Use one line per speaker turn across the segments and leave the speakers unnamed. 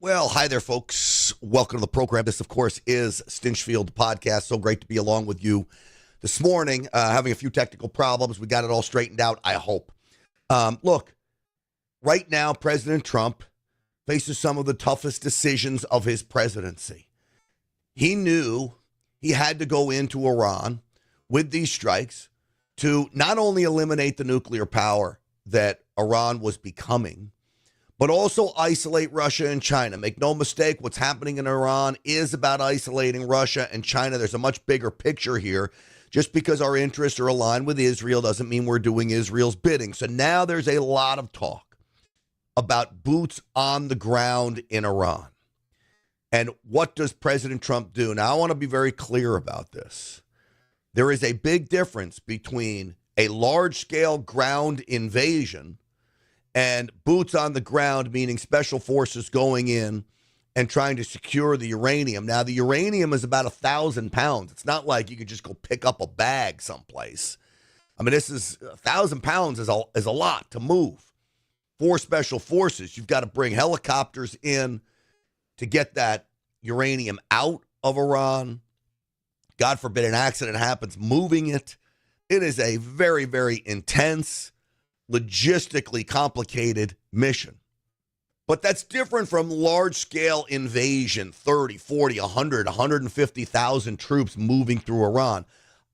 Well, hi there, folks. Welcome to the program. This, of course, is Stinchfield podcast. So great to be along with you this morning. Having a few technical problems. We got it all straightened out, I hope. Look, right now, President Trump faces some of the toughest decisions of his presidency. He knew he had to go into Iran with these strikes to not only eliminate the nuclear power that Iran was becoming, but also isolate Russia and China. Make no mistake, what's happening in Iran is about isolating Russia and China. There's a much bigger picture here. Just because our interests are aligned with Israel doesn't mean we're doing Israel's bidding. So now there's a lot of talk about boots on the ground in Iran. And what does President Trump do? Now, I want to be very clear about this. There is a big difference between a large-scale ground invasion and boots on the ground, meaning special forces going in and trying to secure the uranium. Now, the uranium is about 1,000 pounds. It's not like you could just go pick up a bag someplace. I mean, this is 1,000 pounds is a lot to move. For special forces, you've got to bring helicopters in to get that uranium out of Iran. God forbid an accident happens moving it. It is a very, very intense, logistically complicated mission. But that's different from large-scale invasion, 30, 40, 100, 150,000 troops moving through Iran.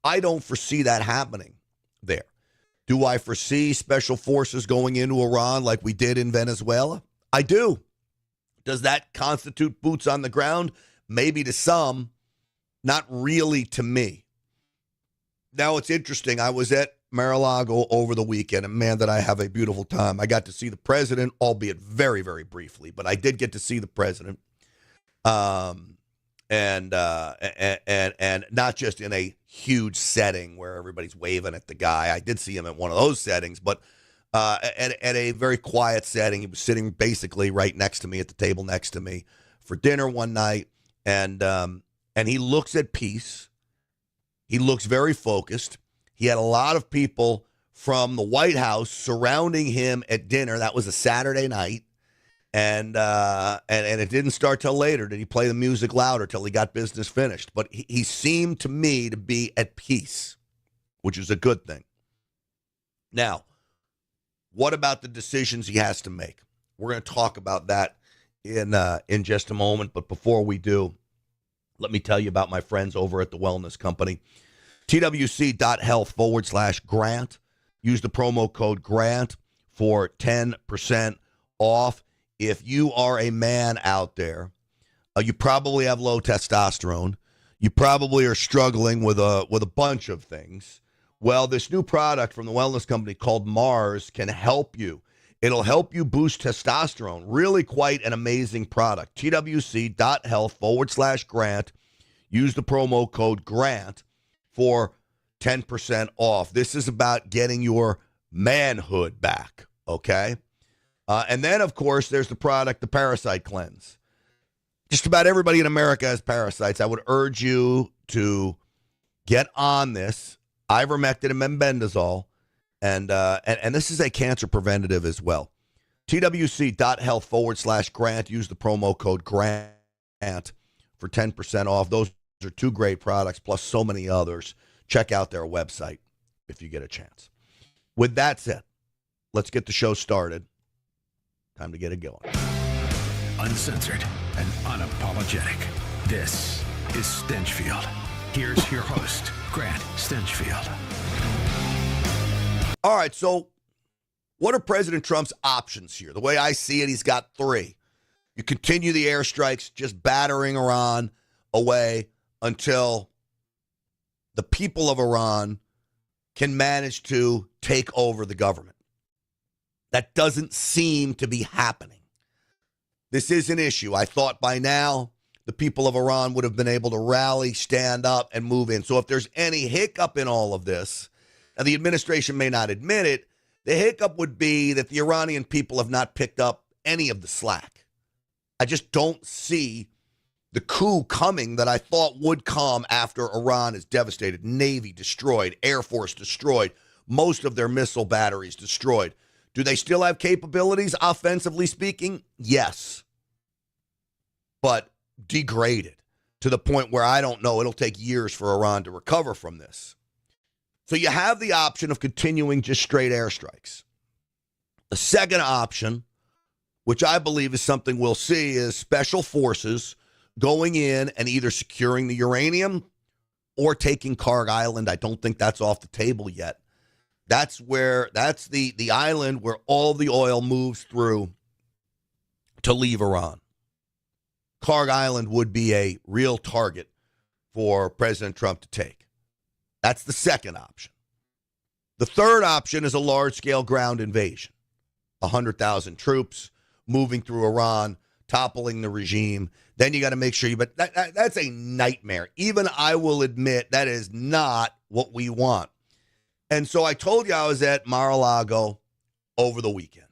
I don't foresee that happening there. Do I foresee special forces going into Iran like we did in Venezuela? I do. Does that constitute boots on the ground? Maybe to some, not really to me. Now, it's interesting. I was at Lago over the weekend, and man, did I have a beautiful time. I got to see the president, albeit very, very briefly, but I did get to see the president, and not just in a huge setting where everybody's waving at the guy. I did see him at one of those settings, but at a very quiet setting. He was sitting basically right next to me at the table next to me for dinner one night, and he looks at peace. He looks very focused. He had a lot of people from the White House surrounding him at dinner. That was a Saturday night, and it didn't start till later. Did he play the music louder till he got business finished? But he seemed to me to be at peace, which is a good thing. Now, what about the decisions he has to make? We're going to talk about that in just a moment. But before we do, let me tell you about my friends over at the Wellness Company. TWC.health/grant. Use the promo code GRANT for 10% off. If you are a man out there, you probably have low testosterone. You probably are struggling with a bunch of things. Well, this new product from the Wellness Company called Mars can help you. It'll help you boost testosterone. Really quite an amazing product. TWC.health/grant. Use the promo code GRANT for 10% off. This is about getting your manhood back, okay? And then, of course, there's the product, the Parasite Cleanse. Just about everybody in America has parasites. I would urge you to get on this. Ivermectin and mebendazole. And this is a cancer preventative as well. TWC.health/grant. Use the promo code GRANT for 10% off. Those are two great products, plus so many others. Check out their website if you get a chance. With that said, let's get the show started. Time to get it going.
Uncensored and unapologetic. This is Stinchfield. Here's your host, Grant Stinchfield.
All right, so what are President Trump's options here? The way I see it, he's got three. You continue the airstrikes, just battering Iran away until the people of Iran can manage to take over the government. That doesn't seem to be happening. This is an issue. I thought by now the people of Iran would have been able to rally, stand up, and move in. So if there's any hiccup in all of this, and the administration may not admit it, the hiccup would be that the Iranian people have not picked up any of the slack. I just don't see the coup coming that I thought would come after Iran is devastated. Navy destroyed, Air Force destroyed, most of their missile batteries destroyed. Do they still have capabilities, offensively speaking? Yes. but degraded to the point where I don't know, it'll take years for Iran to recover from this. So you have the option of continuing just straight airstrikes. The second option, which I believe is something we'll see, is special forces going in and either securing the uranium or taking Karg Island. I don't think that's off the table yet. That's the island where all the oil moves through to leave Iran. Karg Island would be a real target for President Trump to take. That's the second option. The third option is a large-scale ground invasion. 100,000 troops moving through Iran, toppling the regime. Then you got to make sure but that's a nightmare. Even I will admit that is not what we want. And so I told you I was at Mar-a-Lago over the weekend.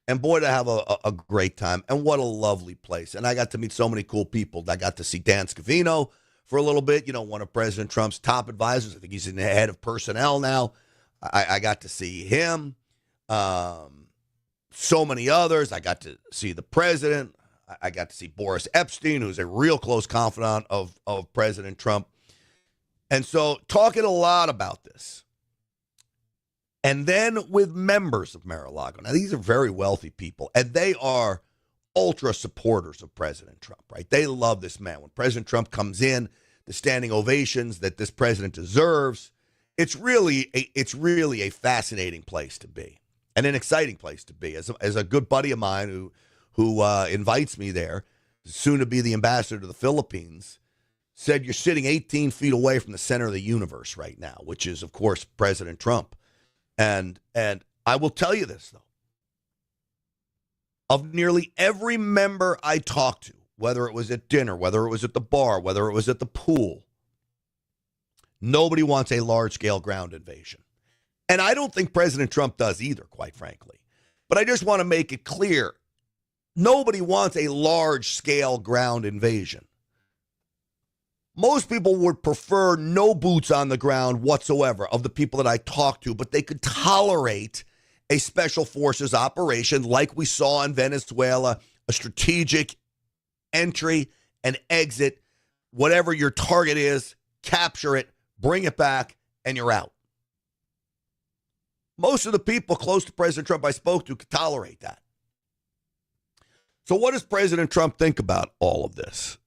And boy, to have a great time. And what a lovely place. And I got to meet so many cool people. I got to see Dan Scavino for a little bit, one of President Trump's top advisors. I think he's in the head of personnel now. I got to see him. So many others. I got to see the president. I got to see Boris Epstein, who's a real close confidant of President Trump. And so talking a lot about this. And then with members of Mar-a-Lago. Now, these are very wealthy people, and they are ultra supporters of President Trump, right? They love this man. When President Trump comes in, the standing ovations that this president deserves, it's really a fascinating place to be and an exciting place to be. As a good buddy of mine who invites me there, soon to be the ambassador to the Philippines, said you're sitting 18 feet away from the center of the universe right now, which is, of course, President Trump. And I will tell you this, though. Of nearly every member I talked to, whether it was at dinner, whether it was at the bar, whether it was at the pool, nobody wants a large-scale ground invasion. And I don't think President Trump does either, quite frankly. But I just want to make it clear, nobody wants a large-scale ground invasion. Most people would prefer no boots on the ground whatsoever of the people that I talked to, but they could tolerate a special forces operation like we saw in Venezuela, a strategic entry and exit, whatever your target is, capture it, bring it back, and you're out. Most of the people close to President Trump I spoke to could tolerate that. So what does President Trump think about all of this?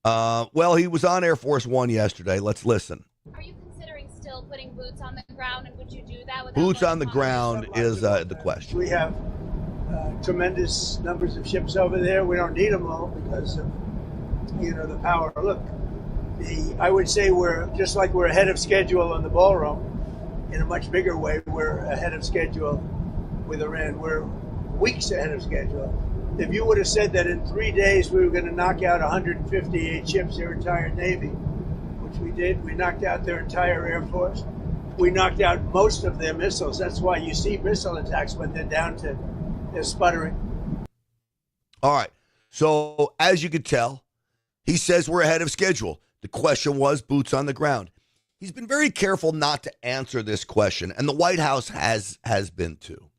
Well, he was on Air Force One yesterday. Let's listen.
Are you considering still putting boots on the ground, and would you do that?
Boots on the ground is the question.
We have tremendous numbers of ships over there. We don't need them all because of, the power. Look, I would say we're just like we're ahead of schedule on the ballroom. In a much bigger way, we're ahead of schedule with Iran. We're weeks ahead of schedule. If you would have said that in 3 days we were going to knock out 158 ships, their entire Navy, which we did, we knocked out their entire Air Force. We knocked out most of their missiles. That's why you see missile attacks, but they're sputtering.
All right. So as you could tell, he says we're ahead of schedule. The question was boots on the ground. He's been very careful not to answer this question, and the White House has been too.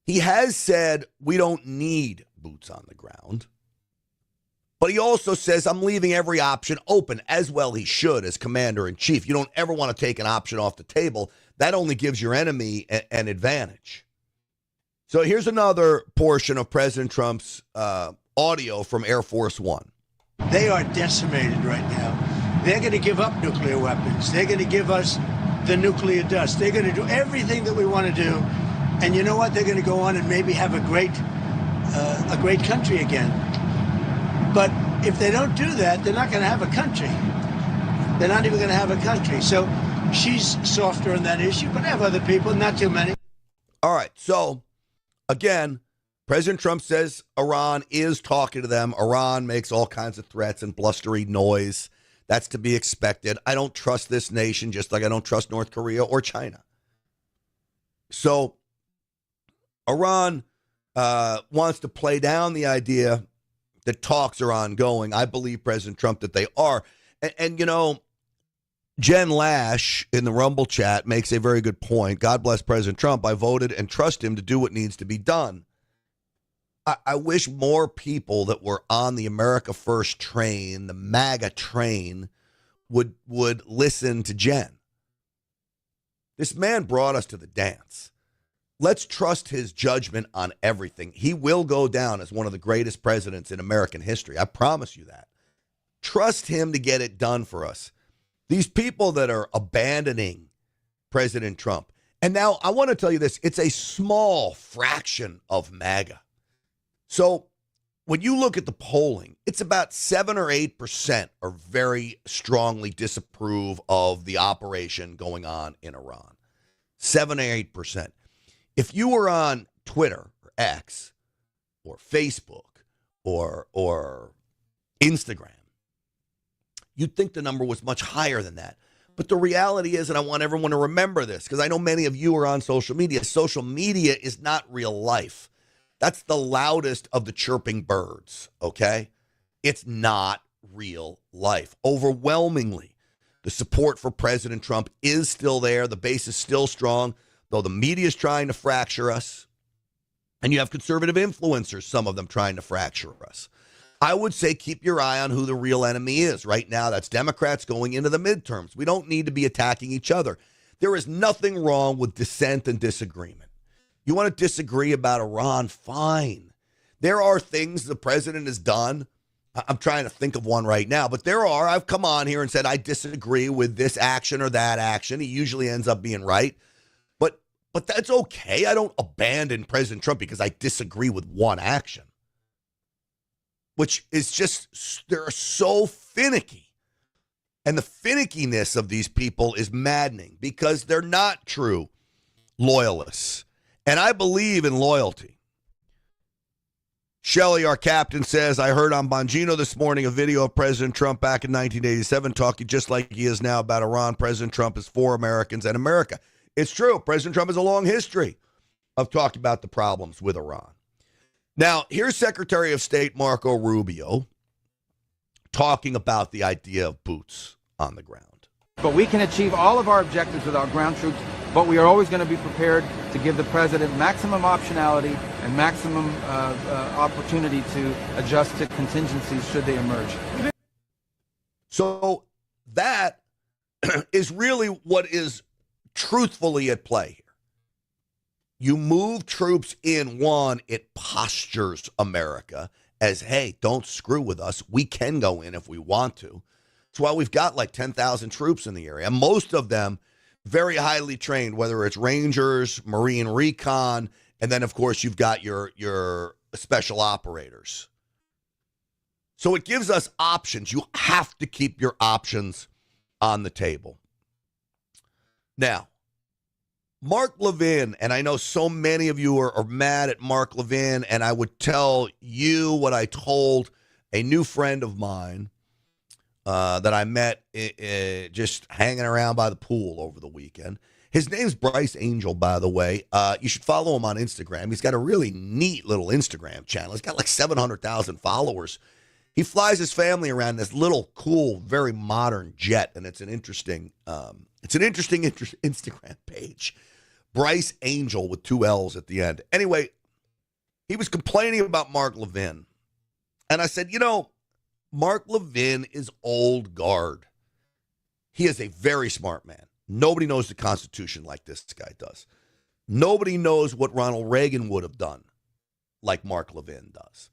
He has said we don't need boots on the ground. But he also says I'm leaving every option open, as well he should as commander-in-chief. You don't ever want to take an option off the table. That only gives your enemy an advantage. So here's another portion of President Trump's audio from Air Force One.
They are decimated right now. They're going to give up nuclear weapons. They're going to give us the nuclear dust. They're going to do everything that we want to do. And you know what? They're going to go on and maybe have a great country again. But if they don't do that, they're not going to have a country. They're not even going to have a country. So she's softer on that issue, but I have other people, not too many.
All right. So, again, President Trump says Iran is talking to them. Iran makes all kinds of threats and blustery noise. That's to be expected. I don't trust this nation, just like I don't trust North Korea or China. So Iran wants to play down the idea that talks are ongoing. I believe President Trump that they are. And Jen Lash in the Rumble chat makes a very good point. God bless President Trump. I voted and trust him to do what needs to be done. I wish more people that were on the America First train, the MAGA train, would listen to Jen. This man brought us to the dance. Let's trust his judgment on everything. He will go down as one of the greatest presidents in American history. I promise you that. Trust him to get it done for us. These people that are abandoning President Trump. And now I want to tell you this. It's a small fraction of MAGA. So when you look at the polling, it's about 7 or 8% are very strongly disapprove of the operation going on in Iran. 7 or 8%. If you were on Twitter or X or Facebook or Instagram, you'd think the number was much higher than that. But the reality is, and I want everyone to remember this, because I know many of you are on social media is not real life. That's the loudest of the chirping birds, okay? It's not real life. Overwhelmingly, the support for President Trump is still there. The base is still strong, though the media is trying to fracture us. And you have conservative influencers, some of them trying to fracture us. I would say keep your eye on who the real enemy is. Right now, that's Democrats going into the midterms. We don't need to be attacking each other. There is nothing wrong with dissent and disagreement. You want to disagree about Iran? Fine. There are things the president has done. I'm trying to think of one right now, but I've come on here and said I disagree with this action or that action. He usually ends up being right. But that's okay. I don't abandon President Trump because I disagree with one action. Which is just, they're so finicky. And the finickiness of these people is maddening because they're not true loyalists. And I believe in loyalty. Shelley, our captain, says, I heard on Bongino this morning a video of President Trump back in 1987 talking just like he is now about Iran. President Trump is for Americans and America. It's true. President Trump has a long history of talking about the problems with Iran. Now, here's Secretary of State Marco Rubio talking about the idea of boots on the ground.
But we can achieve all of our objectives with our ground troops, but we are always going to be prepared to give the president maximum optionality and maximum opportunity to adjust to contingencies should they emerge.
So that is really what is truthfully at play here. You move troops in, one, it postures America as, hey, don't screw with us. We can go in if we want to. That's why we've got like 10,000 troops in the area. Most of them very highly trained, whether it's Rangers, Marine Recon, and then, of course, you've got your special operators. So it gives us options. You have to keep your options on the table. Now, Mark Levin, and I know so many of you are mad at Mark Levin, and I would tell you what I told a new friend of mine that I met just hanging around by the pool over the weekend. His name's Bryce Angel, by the way. You should follow him on Instagram. He's got a really neat little Instagram channel. He's got like 700,000 followers. He flies his family around this little cool, very modern jet, and it's an interesting Instagram page. Bryce Angel with 2 L's at the end. Anyway, he was complaining about Mark Levin. And I said, Mark Levin is old guard. He is a very smart man. Nobody knows the Constitution like this guy does. Nobody knows what Ronald Reagan would have done like Mark Levin does.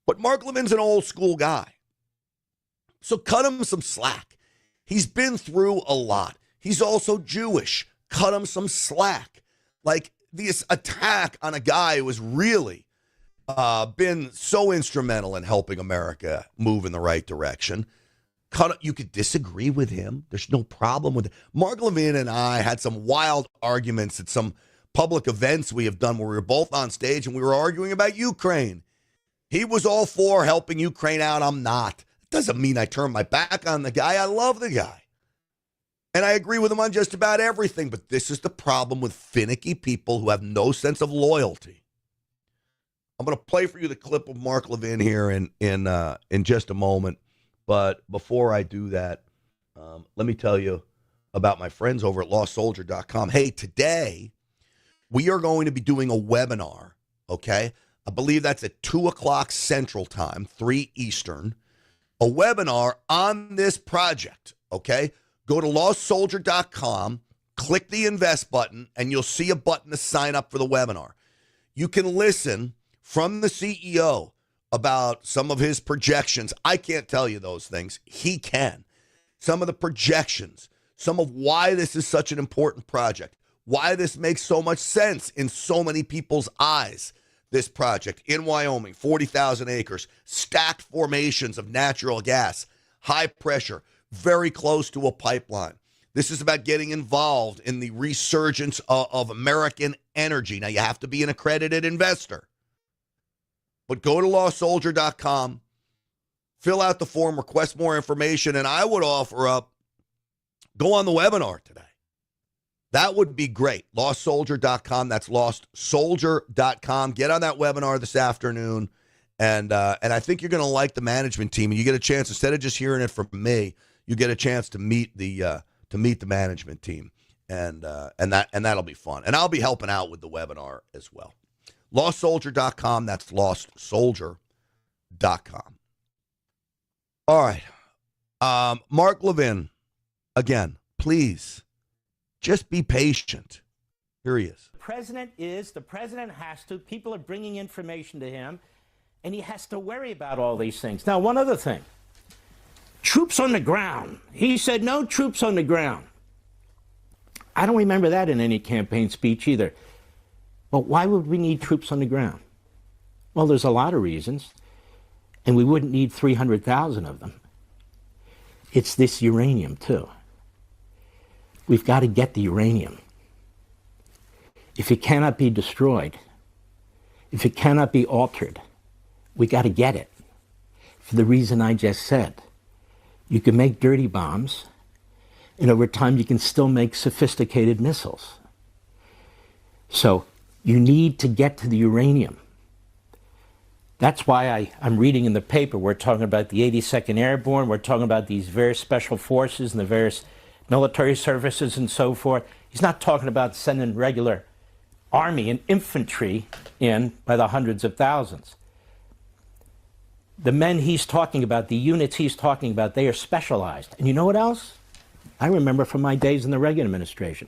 But Mark Levin's an old school guy. So cut him some slack. He's been through a lot. He's also Jewish. Cut him some slack. Like this attack on a guy who has really been so instrumental in helping America move in the right direction. You could disagree with him. There's no problem with it. Mark Levin and I had some wild arguments at some public events we have done where we were both on stage and we were arguing about Ukraine. He was all for helping Ukraine out. I'm not. It doesn't mean I turn my back on the guy. I love the guy. And I agree with him on just about everything. But this is the problem with finicky people who have no sense of loyalty. I'm going to play for you the clip of Mark Levin here in just a moment. But before I do that, let me tell you about my friends over at lostsoldier.com. Hey, today we are going to be doing a webinar, okay, I believe that's at 2 o'clock Central Time, 3 Eastern, a webinar on this project, okay? Go to lostsoldier.com, click the invest button, and you'll see a button to sign up for the webinar. You can listen from the CEO about some of his projections. I can't tell you those things. He can. Some of the projections, some of why this is such an important project, why this makes so much sense in so many people's eyes. This project in Wyoming, 40,000 acres, stacked formations of natural gas, high pressure, very close to a pipeline. This is about getting involved in the resurgence of American energy. Now, you have to be an accredited investor. But go to lostsoldier.com, fill out the form, request more information, and I would offer up, go on the webinar today. That would be great. LostSoldier.com. That's LostSoldier.com. Get on that webinar this afternoon, and I think you're going to like the management team. And you get a chance, instead of just hearing it from me, you get a chance to meet the management team, and that'll be fun. And I'll be helping out with the webinar as well. LostSoldier.com. That's LostSoldier.com. All right, Mark Levin, again, please. Just be patient. Here he is.
The president has to. People are bringing information to him, and he has to worry about all these things. Now, one other thing. Troops on the ground. He said no troops on the ground. I don't remember that in any campaign speech either. But why would we need troops on the ground? Well, there's a lot of reasons, and we wouldn't need 300,000 of them. It's this uranium, too. We've got to get the uranium. If it cannot be destroyed, if it cannot be altered, we got to get it. For the reason I just said. You can make dirty bombs, and over time you can still make sophisticated missiles. So you need to get to the uranium. That's why I'm reading in the paper, we're talking about the 82nd Airborne, we're talking about these various special forces and the various military services and so forth. He's not talking about sending regular army and infantry in by the hundreds of thousands. The men he's talking about, the units he's talking about, they are specialized. And you know what else? I remember from my days in the Reagan administration.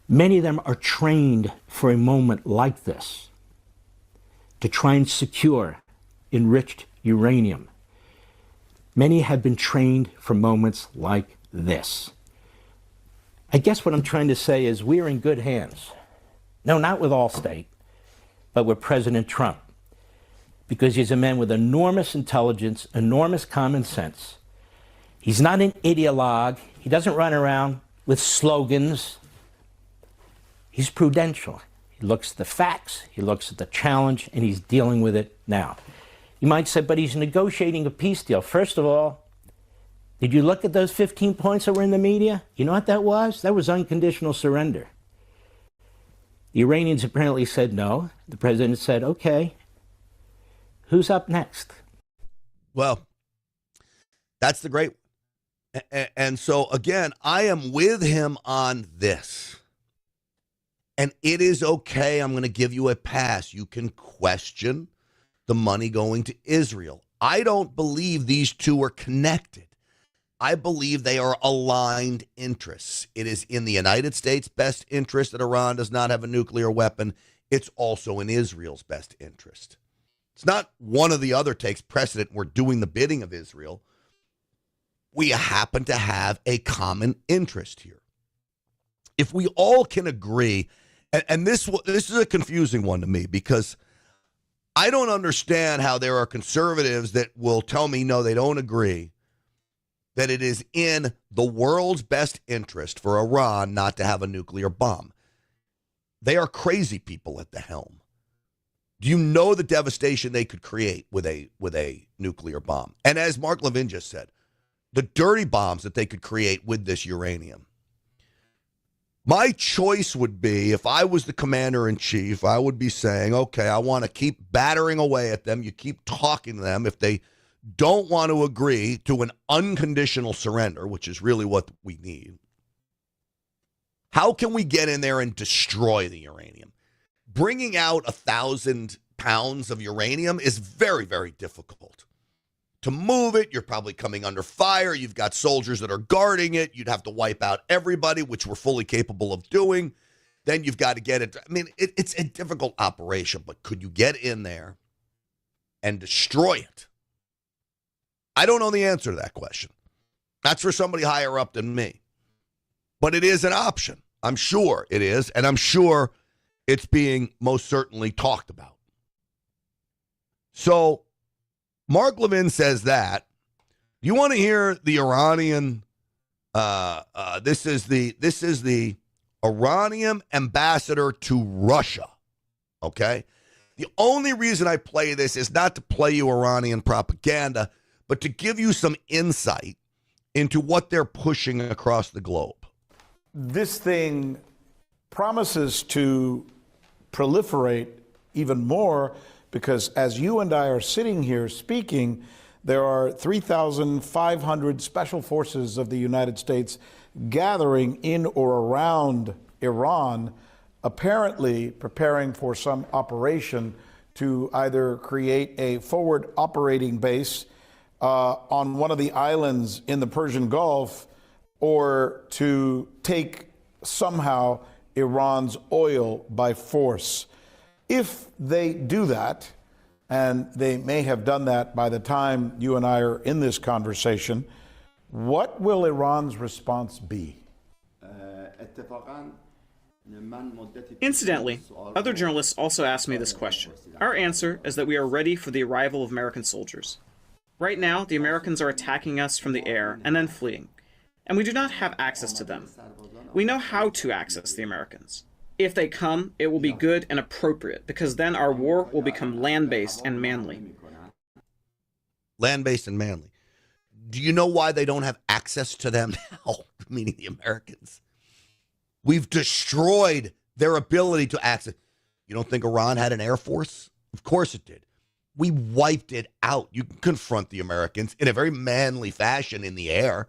Many of them are trained for a moment like this, to try and secure enriched uranium. Many have been trained for moments like this. I guess what I'm trying to say is we're in good hands. No, not with Allstate, but with President Trump. Because he's a man with enormous intelligence, enormous common sense. He's not an ideologue. He doesn't run around with slogans. He's prudential. He looks at the facts, he looks at the challenge, and he's dealing with it now. You might say, but he's negotiating a peace deal. First of all, did you look at those 15 points that were in the media? You know what that was? That was unconditional surrender. The Iranians apparently said no. The president said, okay, who's up next?
Well, that's the great one. And so, again, I am with him on this. And it is okay. I'm going to give you a pass. You can question the money going to Israel. I don't believe these two are connected. I believe they are aligned interests. It is in the United States' best interest that Iran does not have a nuclear weapon. It's also in Israel's best interest. It's not one or the other takes precedent. We're doing the bidding of Israel. We happen to have a common interest here. If we all can agree, and this is a confusing one to me because I don't understand how there are conservatives that will tell me, no, they don't agree, that it is in the world's best interest for Iran not to have a nuclear bomb. They are crazy people at the helm. Do you know the devastation they could create with a nuclear bomb? And as Mark Levin just said, the dirty bombs that they could create with this uranium. My choice would be, if I was the commander-in-chief, I would be saying, okay, I want to keep battering away at them. You keep talking to them. If they don't want to agree to an unconditional surrender, which is really what we need, how can we get in there and destroy the uranium? Bringing out 1,000 pounds of uranium is very, very difficult. To move it, you're probably coming under fire. You've got soldiers that are guarding it. You'd have to wipe out everybody, which we're fully capable of doing. Then you've got to get it. I mean, it's a difficult operation, but could you get in there and destroy it? I don't know the answer to that question. That's for somebody higher up than me. But it is an option. I'm sure it is, and I'm sure it's being most certainly talked about. So Mark Levin says that. You want to hear the Iranian? This is the Iranian ambassador to Russia. Okay. The only reason I play this is not to play you Iranian propaganda, but to give you some insight into what they're pushing across the globe.
This thing promises to proliferate even more because as you and I are sitting here speaking, there are 3,500 special forces of the United States gathering in or around Iran, apparently preparing for some operation to either create a forward operating base on one of the islands in the Persian Gulf or to take somehow Iran's oil by force. If they do that, and they may have done that by the time you and I are in this conversation, what will Iran's response be?
Incidentally, other journalists also asked me this question. Our answer is that we are ready for the arrival of American soldiers. Right now, the Americans are attacking us from the air and then fleeing, and we do not have access to them. We know how to access the Americans. If they come, it will be good and appropriate, because then our war will become land-based and manly.
Land-based and manly. Do you know why they don't have access to them now? Meaning the Americans. We've destroyed their ability to access. You don't think Iran had an air force? Of course it did. We wiped it out. You can confront the Americans in a very manly fashion in the air,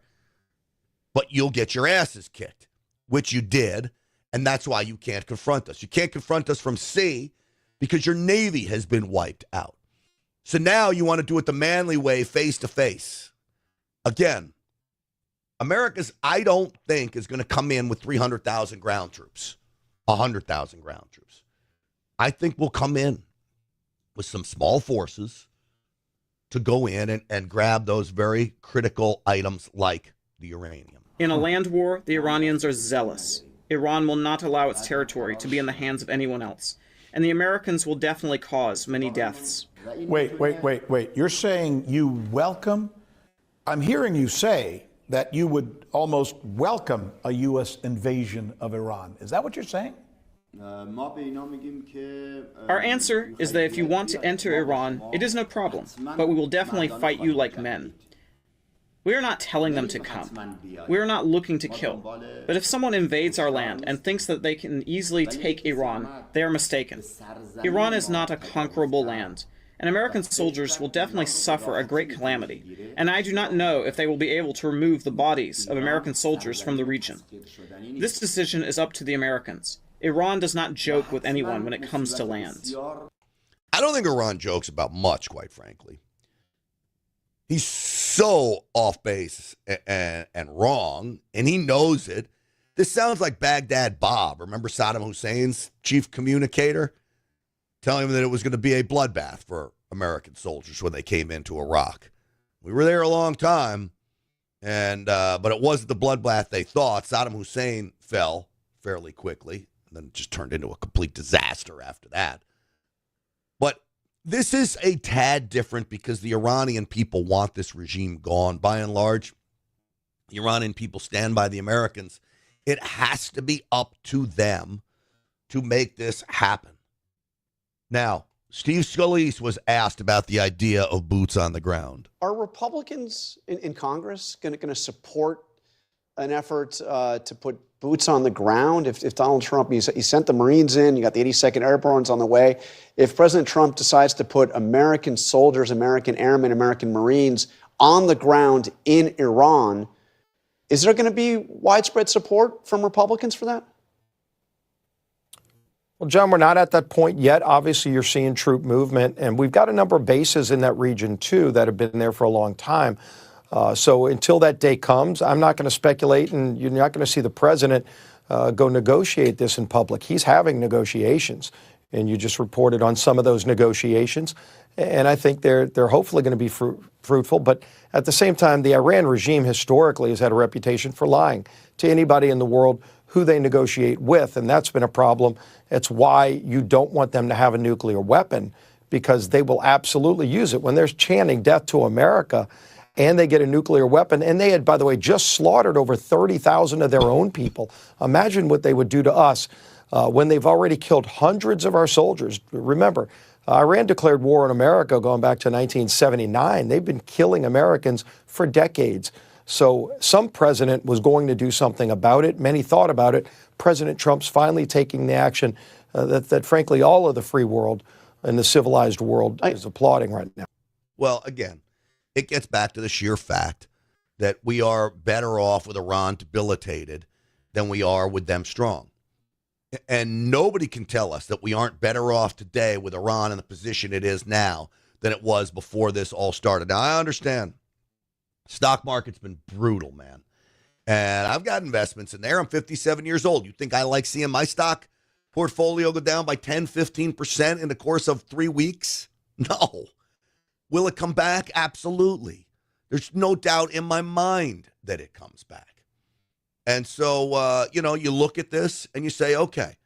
but you'll get your asses kicked, which you did. And that's why you can't confront us. You can't confront us from sea because your Navy has been wiped out. So now you want to do it the manly way, face to face. Again, America's, I don't think, is going to come in with 300,000 ground troops, 100,000 ground troops. I think we'll come in with some small forces to go in and grab those very critical items like the uranium.
In a land war, the Iranians are zealous. Iran will not allow its territory to be in the hands of anyone else. And the Americans will definitely cause many deaths.
Wait. You're saying you welcome? I'm hearing you say that you would almost welcome a U.S. invasion of Iran. Is that what you're saying?
Our answer is that if you want to enter Iran, it is no problem, but we will definitely fight you like men. We are not telling them to come. We are not looking to kill. But if someone invades our land and thinks that they can easily take Iran, they are mistaken. Iran is not a conquerable land, and American soldiers will definitely suffer a great calamity, and I do not know if they will be able to remove the bodies of American soldiers from the region. This decision is up to the Americans. Iran does not joke with anyone when it comes to land.
I don't think Iran jokes about much, quite frankly. He's so off base and wrong, and he knows it. This sounds like Baghdad Bob. Remember Saddam Hussein's chief communicator telling him that it was going to be a bloodbath for American soldiers when they came into Iraq. We were there a long time, and but it wasn't the bloodbath they thought. Saddam Hussein fell fairly quickly, and then it just turned into a complete disaster after that. But this is a tad different because the Iranian people want this regime gone. By and large, the Iranian people stand by the Americans. It has to be up to them to make this happen. Now, Steve Scalise was asked about the idea of boots on the ground.
Are Republicans in Congress going to support an effort to put boots on the ground? If Donald Trump, he sent the Marines in, you got the 82nd Airborne's on the way. If President Trump decides to put American soldiers, American airmen, American Marines on the ground in Iran, is there going to be widespread support from Republicans for that?
Well, John, we're not at that point yet. Obviously, you're seeing troop movement, and we've got a number of bases in that region, too, that have been there for a long time. So until that day comes, I'm not going to speculate, and you're not going to see the president go negotiate this in public. He's having negotiations, and you just reported on some of those negotiations, and I think they're hopefully going to be fruitful. But at the same time, the Iran regime historically has had a reputation for lying to anybody in the world who they negotiate with, and that's been a problem. It's why you don't want them to have a nuclear weapon, because they will absolutely use it. When they're chanting death to America and they get a nuclear weapon, and they had, by the way, just slaughtered over 30,000 of their own people. Imagine what they would do to us when they've already killed hundreds of our soldiers. Remember, Iran declared war on America going back to 1979. They've been killing Americans for decades. So some president was going to do something about it. Many thought about it. President Trump's finally taking the action that frankly, all of the free world and the civilized world is applauding right now.
Well, again, it gets back to the sheer fact that we are better off with Iran debilitated than we are with them strong. And nobody can tell us that we aren't better off today with Iran in the position it is now than it was before this all started. Now, I understand stock market's been brutal, man. And I've got investments in there. I'm 57 years old. You think I like seeing my stock portfolio go down by 10, 15% in the course of 3 weeks? No. Will it come back? Absolutely. There's no doubt in my mind that it comes back. And so, you look at this and you say, okay,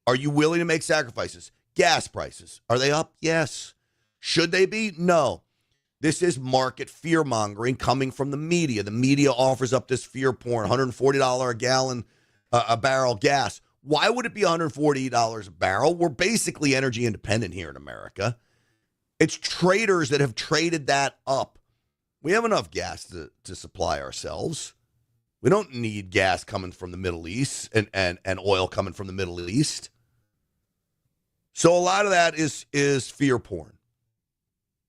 are you willing to make sacrifices? Gas prices, are they up? Yes. Should they be? No. This is market fear-mongering coming from the media. The media offers up this fear porn, $140 a gallon, a barrel gas. Why would it be $140 a barrel? We're basically energy independent here in America. It's traders that have traded that up. We have enough gas to supply ourselves. We don't need gas coming from the Middle East and oil coming from the Middle East. So a lot of that is fear porn.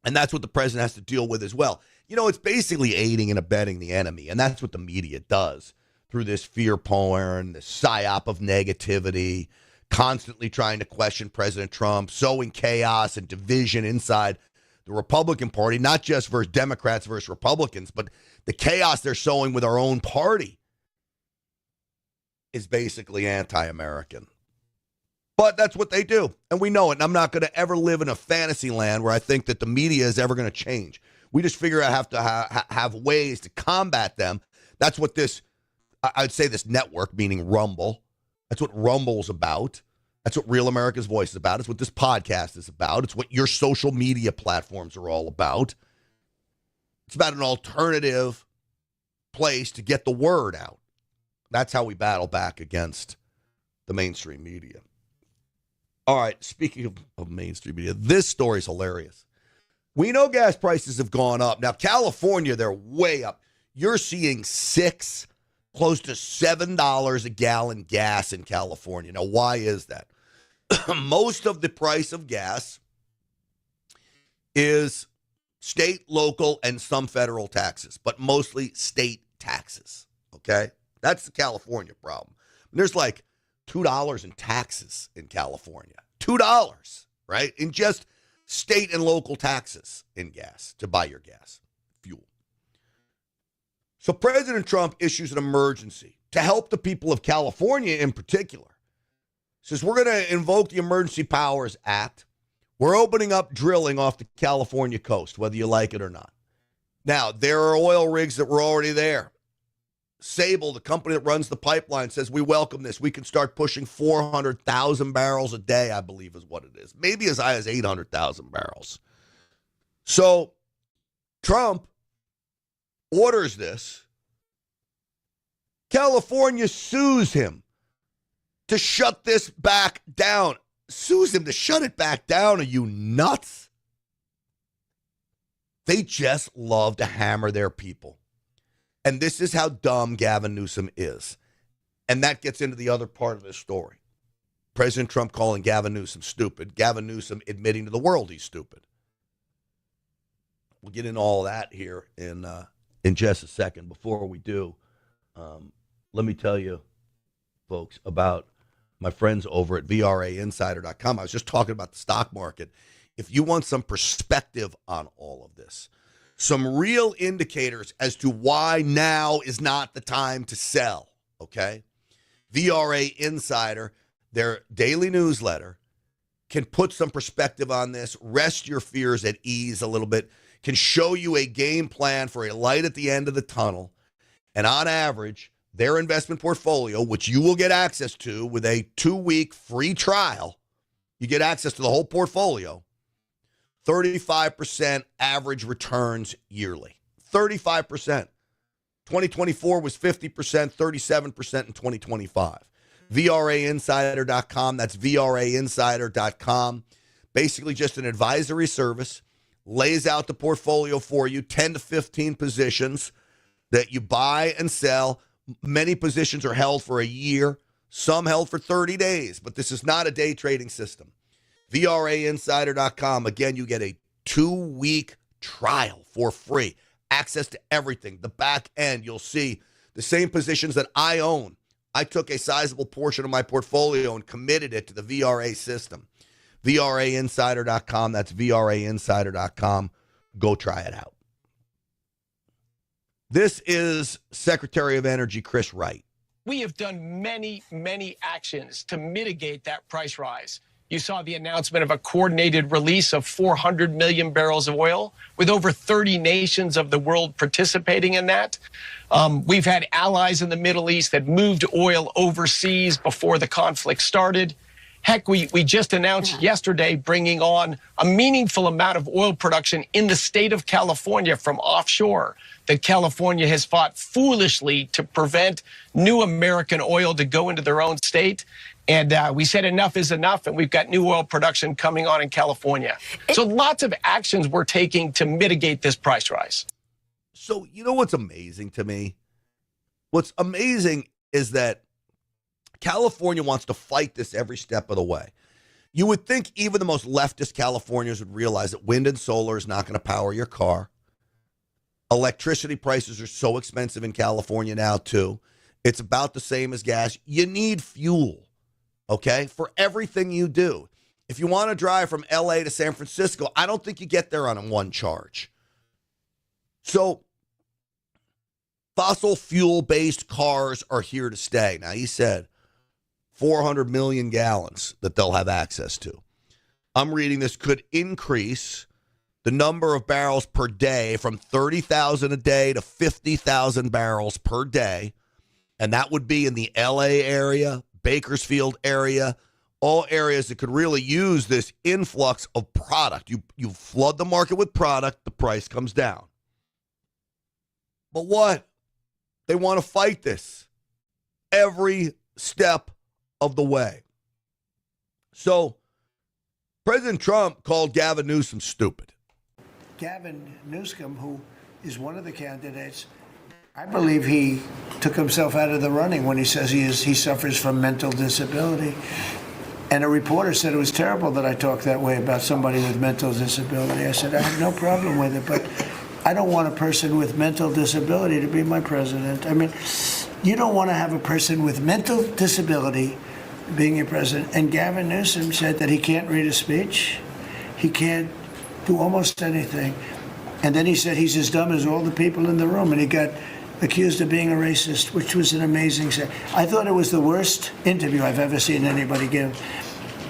And that's what the president has to deal with as well. It's basically aiding and abetting the enemy. And that's what the media does through this fear porn, this psyop of negativity, constantly trying to question President Trump, sowing chaos and division inside the Republican Party, not just versus Democrats versus Republicans, but the chaos they're sowing with our own party is basically anti-American. But that's what they do, and we know it. And I'm not going to ever live in a fantasy land where I think that the media is ever going to change. We just figure out have to have ways to combat them. That's what I'd say this network, meaning Rumble, that's what Rumble's about. That's what Real America's Voice is about. It's what this podcast is about. It's what your social media platforms are all about. It's about an alternative place to get the word out. That's how we battle back against the mainstream media. All right, speaking of mainstream media, this story is hilarious. We know gas prices have gone up. Now, California, they're way up. You're seeing $6, close to $7 a gallon gas in California. Now, why is that? Most of the price of gas is state, local, and some federal taxes, but mostly state taxes, okay? That's the California problem. There's like $2 in taxes in California. $2, right? In just state and local taxes in gas to buy your gas, fuel. So President Trump issues an emergency to help the people of California in particular. Says we're going to invoke the Emergency Powers Act. We're opening up drilling off the California coast, whether you like it or not. Now, there are oil rigs that were already there. Sable, the company that runs the pipeline, says we welcome this. We can start pushing 400,000 barrels a day, I believe is what it is. Maybe as high as 800,000 barrels. So Trump orders this. California sues him to shut this back down. Sues him to shut it back down. Are you nuts? They just love to hammer their people. And this is how dumb Gavin Newsom is. And that gets into the other part of this story. President Trump calling Gavin Newsom stupid. Gavin Newsom admitting to the world he's stupid. We'll get into all that here in just a second. Before we do, let me tell you, folks, about my friends over at VRAinsider.com. I was just talking about the stock market. If you want some perspective on all of this, some real indicators as to why now is not the time to sell, okay? VRA Insider, their daily newsletter, can put some perspective on this, rest your fears at ease a little bit, can show you a game plan for a light at the end of the tunnel. And on average, their investment portfolio, which you will get access to with a 2-week free trial, you get access to the whole portfolio, 35% average returns yearly. 35%. 2024 was 50%, 37% in 2025. VRAinsider.com. That's VRAinsider.com. Basically just an advisory service. Lays out the portfolio for you, 10 to 15 positions that you buy and sell. Many positions are held for a year. Some held for 30 days. But this is not a day trading system. VRAinsider.com. Again, you get a 2-week trial for free. Access to everything. The back end, you'll see the same positions that I own. I took a sizable portion of my portfolio and committed it to the VRA system. VRAinsider.com. That's VRAinsider.com. Go try it out. This is Secretary of Energy Chris Wright.
We have done many, many actions to mitigate that price rise. You saw the announcement of a coordinated release of 400 million barrels of oil, with over 30 nations of the world participating in that. We've had allies in the Middle East that moved oil overseas before the conflict started. Heck, we just announced yesterday bringing on a meaningful amount of oil production in the state of California from offshore, that California has fought foolishly to prevent new American oil to go into their own state. And we said enough is enough, and we've got new oil production coming on in California. So lots of actions we're taking to mitigate this price rise.
So you know what's amazing to me? What's amazing is that California wants to fight this every step of the way. You would think even the most leftist Californians would realize that wind and solar is not going to power your car. Electricity prices are so expensive in California now, too. It's about the same as gas. You need fuel, okay, for everything you do. If you want to drive from L.A. to San Francisco, I don't think you get there on one charge. So fossil fuel-based cars are here to stay. Now, he said 400 million gallons that they'll have access to. I'm reading this could increase the number of barrels per day from 30,000 a day to 50,000 barrels per day. And that would be in the L.A. area, Bakersfield area, all areas that could really use this influx of product. You flood the market with product, the price comes down. But what? They want to fight this every step of the way. So President Trump called Gavin Newsom stupid.
Gavin Newsom, who is one of the candidates, I believe he took himself out of the running when he says he suffers from mental disability. And a reporter said it was terrible that I talked that way about somebody with mental disability. I said, I have no problem with it, but I don't want a person with mental disability to be my president. I mean, you don't want to have a person with mental disability being your president. And Gavin Newsom said that he can't read a speech. He can't do almost anything. And then he said he's as dumb as all the people in the room. And he got accused of being a racist, which was an amazing say. I thought it was the worst interview I've ever seen anybody give.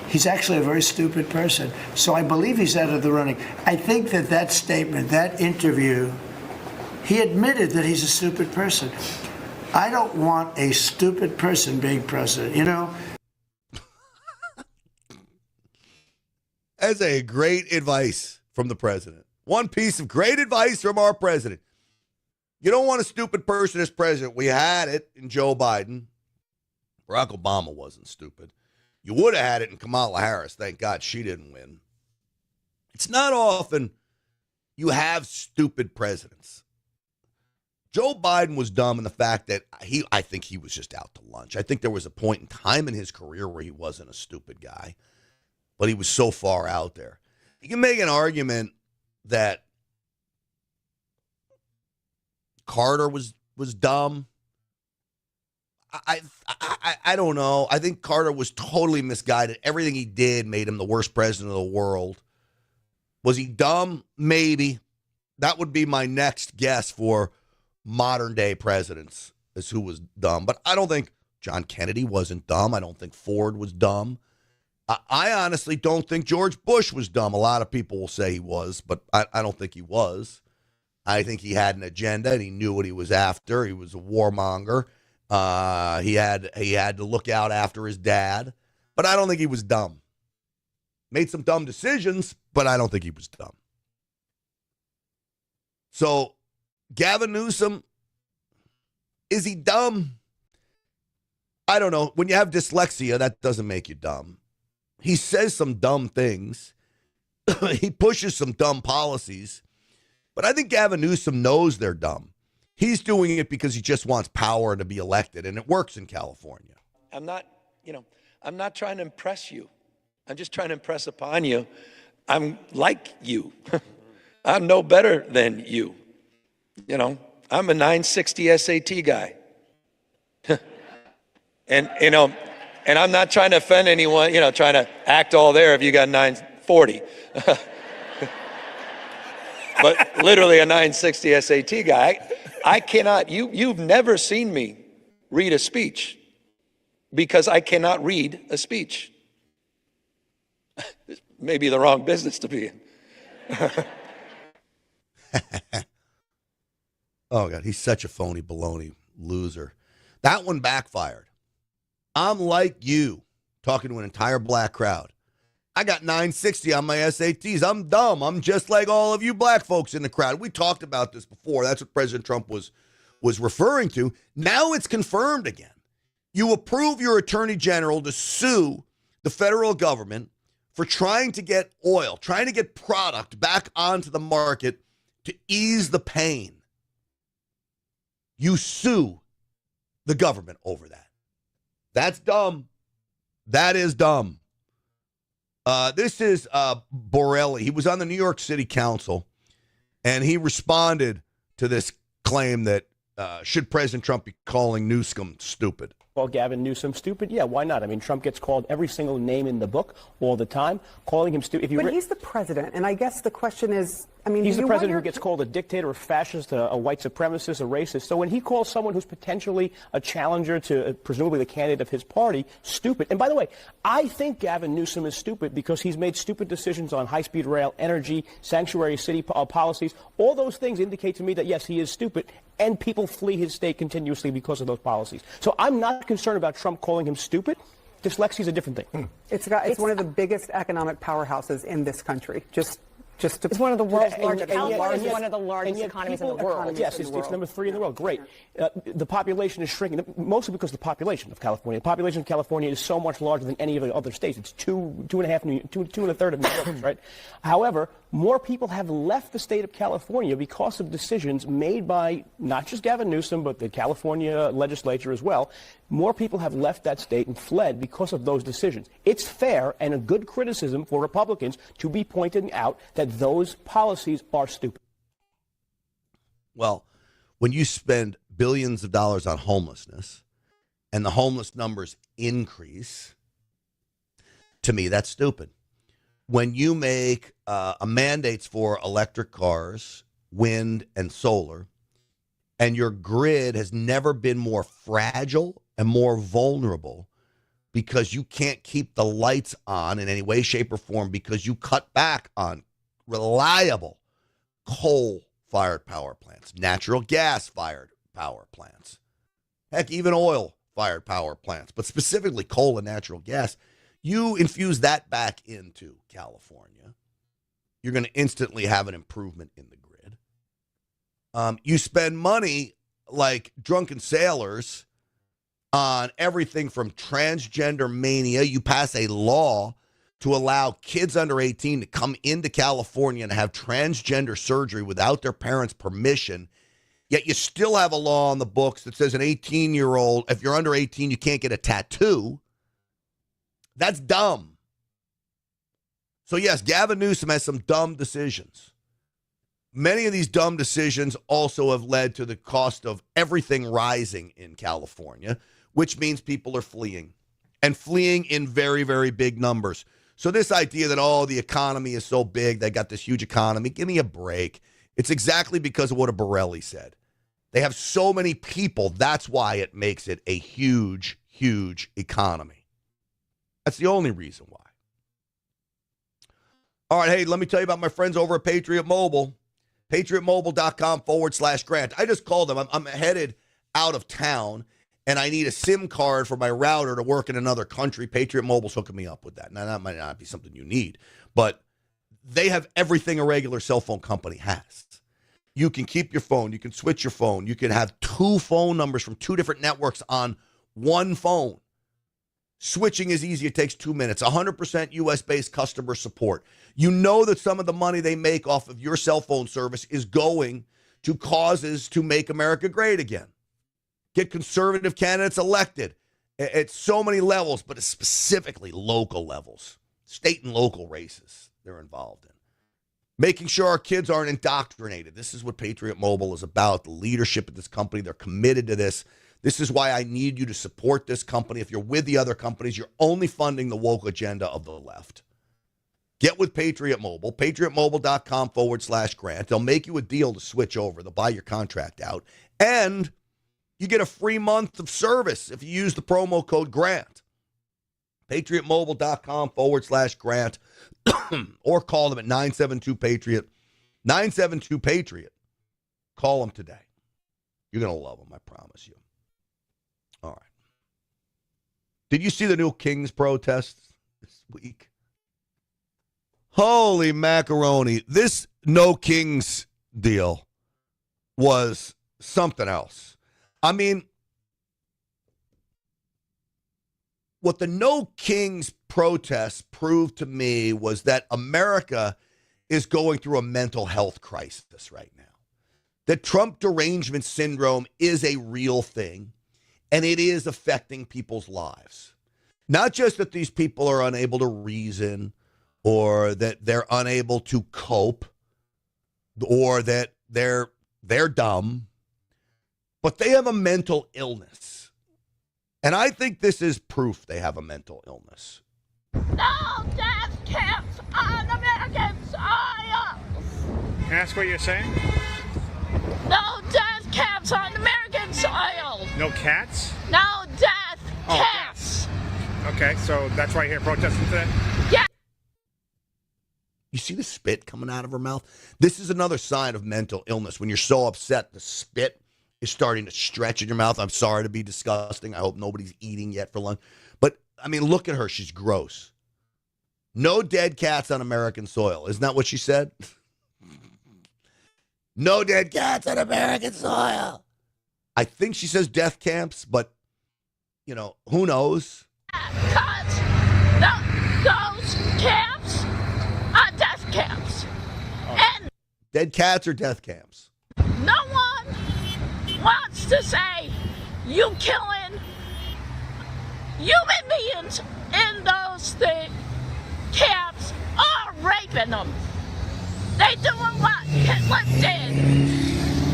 He's actually a very stupid person. So I believe he's out of the running. I think that statement, that interview, he admitted that he's a stupid person. I don't want a stupid person being president, you know?
That's a great advice from the president. One piece of great advice from our president. You don't want a stupid person as president. We had it in Joe Biden. Barack Obama wasn't stupid. You would have had it in Kamala Harris. Thank God she didn't win. It's not often you have stupid presidents. Joe Biden was dumb in the fact that I think he was just out to lunch. I think there was a point in time in his career where he wasn't a stupid guy, but he was so far out there. You can make an argument that Carter was dumb. I don't know. I think Carter was totally misguided. Everything he did made him the worst president of the world. Was he dumb? Maybe. That would be my next guess for modern day presidents, is who was dumb. But I don't think John Kennedy wasn't dumb. I don't think Ford was dumb. I honestly don't think George Bush was dumb. A lot of people will say he was, but I don't think he was. I think he had an agenda and he knew what he was after. He was a warmonger. He had to look out after his dad, but I don't think he was dumb. Made some dumb decisions, but I don't think he was dumb. So, Gavin Newsom, is he dumb? I don't know. When you have dyslexia, that doesn't make you dumb. He says some dumb things. He pushes some dumb policies. But I think Gavin Newsom knows they're dumb. He's doing it because he just wants power to be elected, and it works in California.
I'm not trying to impress you. I'm just trying to impress upon you. I'm like you. I'm no better than you. I'm a 960 SAT guy. And I'm not trying to offend anyone, trying to act all there if you got 940. But literally a 960 SAT guy. I cannot, you've never seen me read a speech because I cannot read a speech. Maybe the wrong business to be in.
Oh, God, he's such a phony baloney loser. That one backfired. I'm like you, talking to an entire black crowd. I got 960 on my SATs. I'm dumb. I'm just like all of you black folks in the crowd. We talked about this before. That's what President Trump was referring to. Now it's confirmed again. You approve your attorney general to sue the federal government for trying to get oil, trying to get product back onto the market to ease the pain. You sue the government over that. That's dumb. That is dumb. This is Borelli. He was on the New York City Council, and he responded to this claim that should President Trump be calling Newsom stupid?
Call Gavin Newsom stupid? Yeah, why not? I mean, Trump gets called every single name in the book all the time. Calling him stupid.
But he's the president, and I guess the question is,
he's the president who gets called a dictator, a fascist, a white supremacist, a racist. So when he calls someone who's potentially a challenger to presumably the candidate of his party stupid, and by the way, I think Gavin Newsom is stupid because he's made stupid decisions on high-speed rail, energy, sanctuary city policies. All those things indicate to me that, yes, he is stupid, and people flee his state continuously because of those policies. So I'm not concerned about Trump calling him stupid. Dyslexia is a different thing.
It's one of the biggest economic powerhouses in this country.
It's one of the world's largest. California is one of the largest economies in the world.
Yes, it's number 3 in the world. Great. The population is shrinking, mostly because of the population of California. The population of California is so much larger than any of the other states. It's two and a third of New York, right? However, more people have left the state of California because of decisions made by not just Gavin Newsom, but the California legislature as well. More people have left that state and fled because of those decisions. It's fair and a good criticism for Republicans to be pointing out that those policies are stupid.
Well, when you spend billions of dollars on homelessness and the homeless numbers increase, to me, that's stupid. When you make mandates for electric cars, wind, and solar, and your grid has never been more fragile and more vulnerable because you can't keep the lights on in any way, shape, or form because you cut back on reliable coal-fired power plants, natural gas-fired power plants, heck, even oil-fired power plants, but specifically coal and natural gas. You infuse that back into California, you're going to instantly have an improvement in the grid. You spend money like drunken sailors on everything from transgender mania. You pass a law to allow kids under 18 to come into California and have transgender surgery without their parents' permission. Yet you still have a law on the books that says an 18-year-old, if you're under 18, you can't get a tattoo. That's dumb. So, yes, Gavin Newsom has some dumb decisions. Many of these dumb decisions also have led to the cost of everything rising in California, which means people are fleeing and fleeing in very, very big numbers. So this idea that, oh, the economy is so big, they got this huge economy, give me a break. It's exactly because of what a Borelli said. They have so many people. That's why it makes it a huge, huge economy. That's the only reason why. All right, hey, let me tell you about my friends over at Patriot Mobile. PatriotMobile.com/Grant. I just called them. I'm headed out of town, and I need a SIM card for my router to work in another country. Patriot Mobile's hooking me up with that. Now, that might not be something you need, but they have everything a regular cell phone company has. You can keep your phone. You can switch your phone. You can have 2 phone numbers from 2 different networks on one phone. Switching is easy. It takes 2 minutes. 100% U.S.-based customer support. You know that some of the money they make off of your cell phone service is going to causes to make America great again. Get conservative candidates elected at so many levels, but specifically local levels, state and local races they're involved in. Making sure our kids aren't indoctrinated. This is what Patriot Mobile is about. The leadership of this company, they're committed to this. This is why I need you to support this company. If you're with the other companies, you're only funding the woke agenda of the left. Get with Patriot Mobile, patriotmobile.com/Grant. They'll make you a deal to switch over. They'll buy your contract out. And you get a free month of service if you use the promo code GRANT. PatriotMobile.com/Grant. Or call them at 972-PATRIOT. 972-PATRIOT. Call them today. You're going to love them, I promise you. All right. Did you see the new Kings protests this week? Holy macaroni. This no Kings deal was something else. I mean, what the No Kings protests proved to me was that America is going through a mental health crisis right now. That Trump derangement syndrome is a real thing, and it is affecting people's lives. Not just that these people are unable to reason, or that they're unable to cope, or that they're dumb, but they have a mental illness. And I think this is proof they have a mental illness.
No death camps on American soil!
Can I ask what you're saying?
No death camps on American soil!
No cats?
No death camps!
Okay, so that's why you're here protesting today?
Yeah.
You see the spit coming out of her mouth? This is another sign of mental illness. When you're so upset, the spit is starting to stretch in your mouth. I'm sorry to be disgusting. I hope nobody's eating yet for lunch. But, I mean, look at her. She's gross. No dead cats on American soil. Isn't that what she said? No dead cats on American soil. I think she says death camps, but, you know, who knows?
Because those camps are death camps. And
dead cats or death camps?
No one wants to say you killing human beings in those camps or raping them. They doing what Hitler did.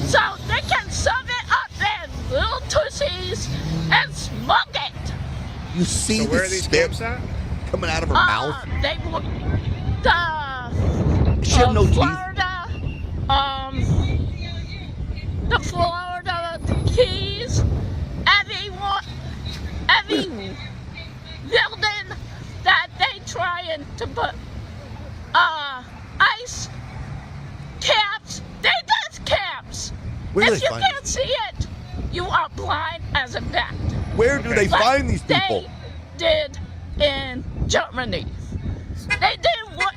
So they can shove it up their little tussies and smoke it.
You see
so
the
where are these
spit
camps at?
coming out of her mouth?
They
she have no
Florida, the Florida Keys, every building that they trying to put ice caps, they death caps. If you can't see it, you are blind as a bat.
Where do they find these people?
They did in Germany. They did what?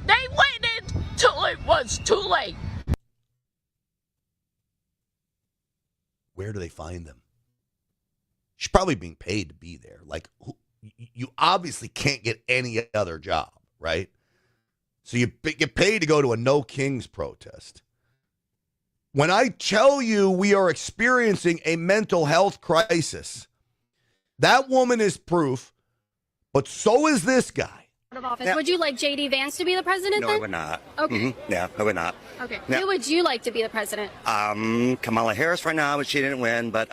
They waited till it was too late.
Where do they find them? She's probably being paid to be there. Like, you obviously can't get any other job, right? So you get paid to go to a No Kings protest. When I tell you we are experiencing a mental health crisis, that woman is proof, but so is this guy.
Of office. Would you like J.D. Vance to be the president
No,
then?
I would not.
Okay.
Mm-hmm. Yeah, I would not.
Okay.
Yeah.
Who would you like to be the president?
Kamala Harris right now, but she didn't win. But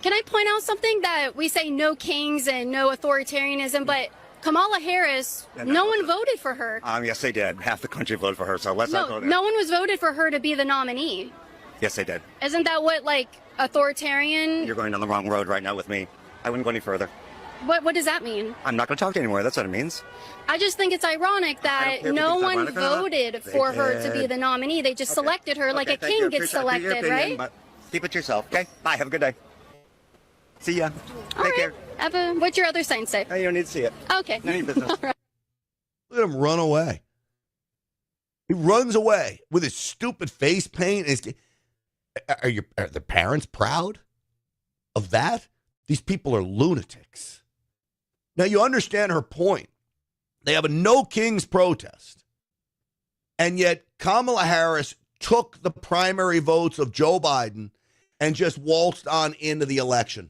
Can I point out something that we say no kings and no authoritarianism, but Kamala Harris, no one voted for her.
Yes, they did. Half the country voted for her, so let's not go there.
No one was voted for her to be the nominee.
Yes, they did.
Isn't that what, like, authoritarian?
You're going down the wrong road right now with me. I wouldn't go any further.
What does that mean?
I'm not going to talk to you anymore. That's what it means.
I just think it's ironic that no one voted for her to be the nominee. They just selected her like a king gets selected, right?
But keep it to yourself, okay? Bye. Have a good day. See ya. Take care.
What's your other sign say?
You don't need to see it.
Okay.
None of your business.
All right.
Look at him run away. He runs away with his stupid face paint. Are the parents proud of that? These people are lunatics. Now, you understand her point. They have a no kings protest. And yet Kamala Harris took the primary votes of Joe Biden and just waltzed on into the election.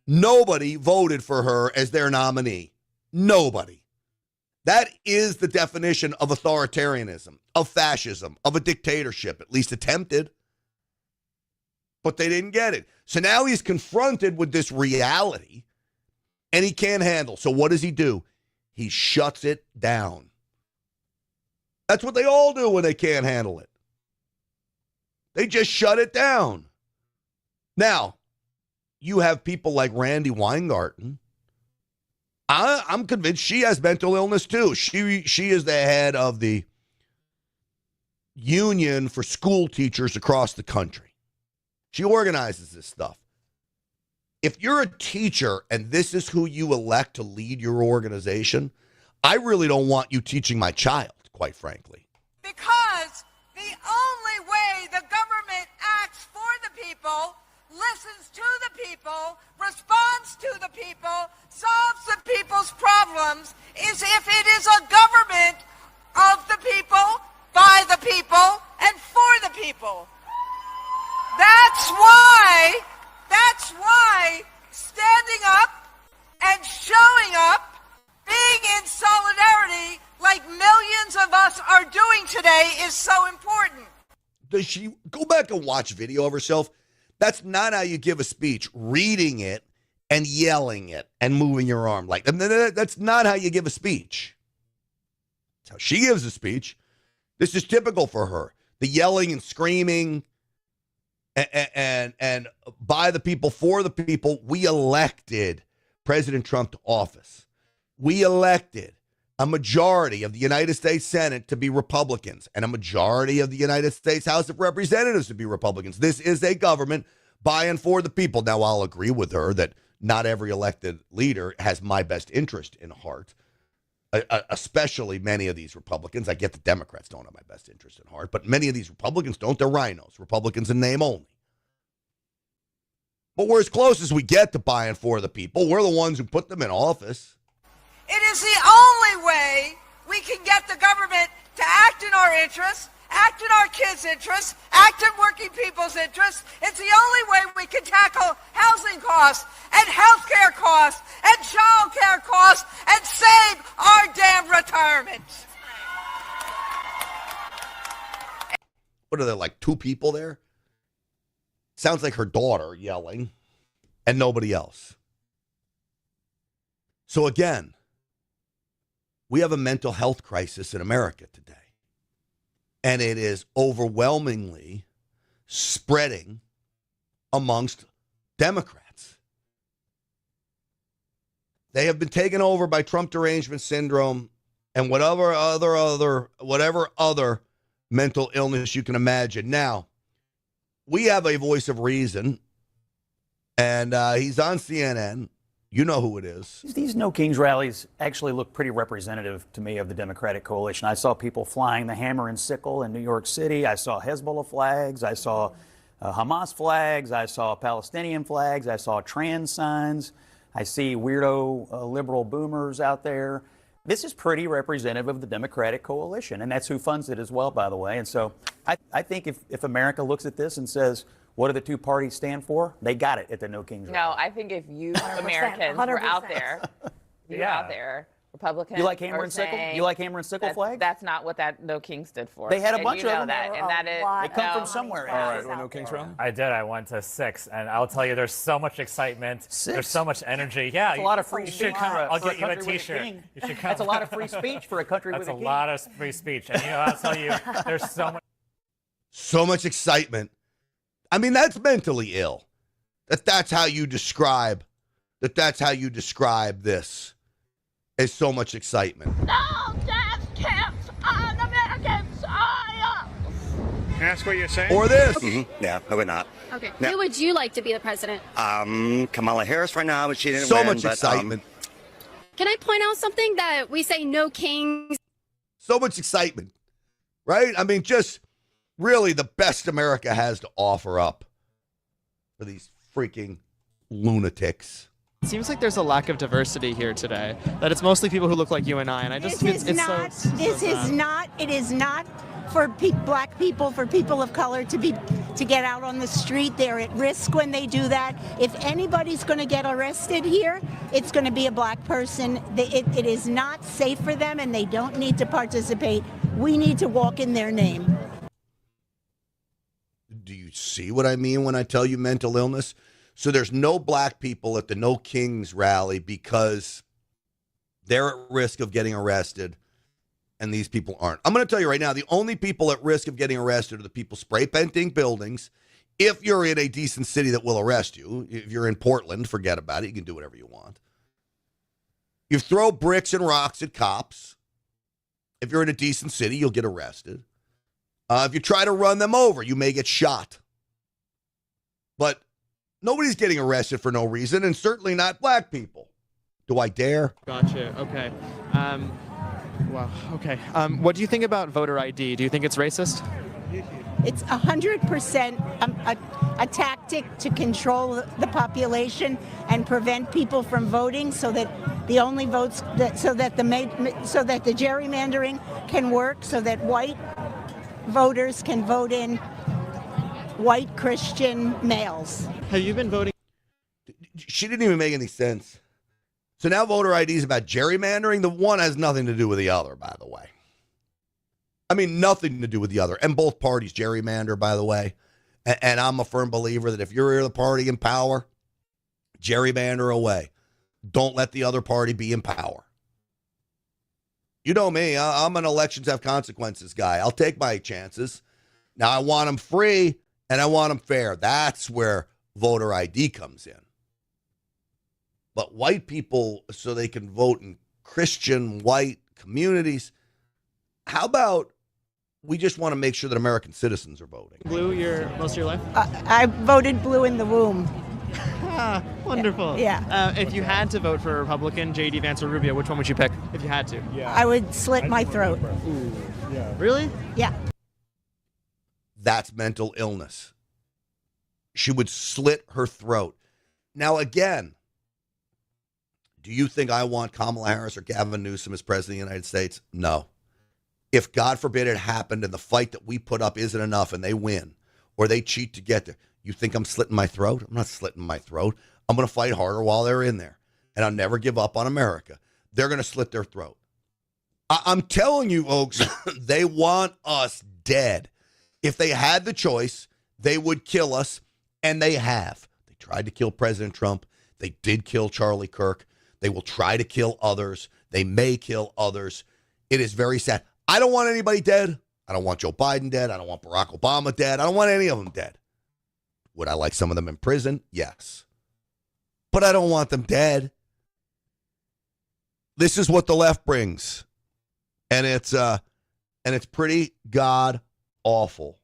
Nobody voted for her as their nominee. Nobody. That is the definition of authoritarianism, of fascism, of a dictatorship, at least attempted. But they didn't get it. So now he's confronted with this reality, and he can't handle. So what does he do? He shuts it down. That's what they all do when they can't handle it. They just shut it down. Now, you have people like Randy Weingarten. I'm convinced she has mental illness too. She is the head of the union for school teachers across the country. She organizes this stuff. If you're a teacher and this is who you elect to lead your organization, I really don't want you teaching my child, quite frankly.
Because the only way the government acts for the people, listens to the people, responds to the people, solves the people's problems, is if it is a government of the people, by the people, and for the people. That's why standing up and showing up, being in solidarity like millions of us are doing today is so important.
Does she go back and watch video of herself? That's not how you give a speech. Reading it and yelling it and moving your arm like that's not how you give a speech. That's how she gives a speech. This is typical for her. The yelling and screaming and by the people, for the people. We elected President Trump to office. We elected a majority of the United States Senate to be Republicans and a majority of the United States House of Representatives to be Republicans. This is a government by and for the people. Now, I'll agree with her that not every elected leader has my best interest in heart, especially many of these Republicans. I get the Democrats don't have my best interest in heart, but many of these Republicans don't. They're rhinos, Republicans in name only. But we're as close as we get to by and for the people. We're the ones who put them in office.
It is the only way we can get the government to act in our interests, act in our kids' interests, act in working people's interests. It's the only way we can tackle housing costs and health care costs and child care costs and save our damn retirements.
What are there, like two people there? Sounds like her daughter yelling and nobody else. So again, we have a mental health crisis in America today. And it is overwhelmingly spreading amongst Democrats. They have been taken over by Trump derangement syndrome and whatever other mental illness you can imagine. Now, we have a voice of reason, and he's on CNN. You know who it is.
These No Kings rallies actually look pretty representative to me of the Democratic coalition. I saw people flying the hammer and sickle in New York City. I saw Hezbollah flags. I saw Hamas flags. I saw Palestinian flags. I saw trans signs. I see weirdo liberal boomers out there. This is pretty representative of the Democratic coalition, and that's who funds it as well, by the way. And so I think if America looks at this and says, what do the two parties stand for? They got it at the No Kings rally.
No, I think if you Americans were out there,
Republicans
You like hammer
are
and sickle?
saying
You like hammer and sickle flag?
That's not what that No King stood for.
They had a
And
bunch
you
of
know
them.
that, and that is
They come from somewhere.
All right,
No Kings Run?
I did. I went to 6, and I'll tell you, there's so much excitement.
6?
There's so much energy. Yeah,
That's a lot of free
you
speech.
should come. I'll
for
get you a
country with
T-shirt.
king.
You should come.
That's a lot of free speech for a country with a king.
That's a lot of free speech, and I'll tell you, there's
so much excitement. I mean, that's mentally ill. That's how you describe. That's how you describe this. Is so much excitement.
No death camps on American soil!
Can I ask what you're saying?
Or this.
Yeah, I would not.
Okay.
Yeah.
Who would you like to be the president?
Kamala Harris right now, but she didn't
So
win.
much
but,
excitement.
Can I point out something that we say no kings?
So much excitement, right? I mean, just really the best America has to offer up for these freaking lunatics.
It seems like there's a lack of diversity here today. That it's mostly people who look like you and I, and I just
This is not for black people, for people of color to get out on the street. They're at risk when they do that. If anybody's going to get arrested here, it's going to be a black person. It is not safe for them, and they don't need to participate. We need to walk in their name.
Do you see what I mean when I tell you mental illness? So there's no black people at the No Kings rally because they're at risk of getting arrested, and these people aren't. I'm going to tell you right now, the only people at risk of getting arrested are the people spray painting buildings. If you're in a decent city that will arrest you, if you're in Portland, forget about it. You can do whatever you want. You throw bricks and rocks at cops. If you're in a decent city, you'll get arrested. If you try to run them over, you may get shot. But nobody's getting arrested for no reason, and certainly not black people. Do I dare?
Gotcha. Okay. Wow. Okay. What do you think about voter ID? Do you think it's racist?
It's 100% a tactic to control the population and prevent people from voting, so that the only votes so that the gerrymandering can work, so that white voters can vote in white Christian males.
Have you been voting?
She didn't even make any sense. So now voter ID is about gerrymandering. The one has nothing to do with the other, by the way. I mean, nothing to do with the other. And both parties gerrymander, by the way. And I'm a firm believer that if you're the party in power, gerrymander away. Don't let the other party be in power. You know me. I'm an elections have consequences guy. I'll take my chances. Now, I want them free and I want them fair. That's where voter ID comes in. But white people, so they can vote in Christian white communities, how about we just want to make sure that American citizens are voting?
Blue most of your life?
I voted blue in the womb.
Wonderful.
Yeah.
If you had to vote for a Republican, J.D. Vance or Rubio, which one would you pick if you had to?
I would slit my throat.
Really?
Yeah.
That's mental illness. She would slit her throat. Now, again, do you think I want Kamala Harris or Gavin Newsom as president of the United States? No. If, God forbid, it happened and the fight that we put up isn't enough and they win or they cheat to get there, you think I'm slitting my throat? I'm not slitting my throat. I'm going to fight harder while they're in there. And I'll never give up on America. They're going to slit their throat. I'm telling you, folks, they want us dead. If they had the choice, they would kill us, and they have. They tried to kill President Trump. They did kill Charlie Kirk. They will try to kill others. They may kill others. It is very sad. I don't want anybody dead. I don't want Joe Biden dead. I don't want Barack Obama dead. I don't want any of them dead. Would I like some of them in prison? Yes. But I don't want them dead. This is what the left brings. And it's pretty god awful.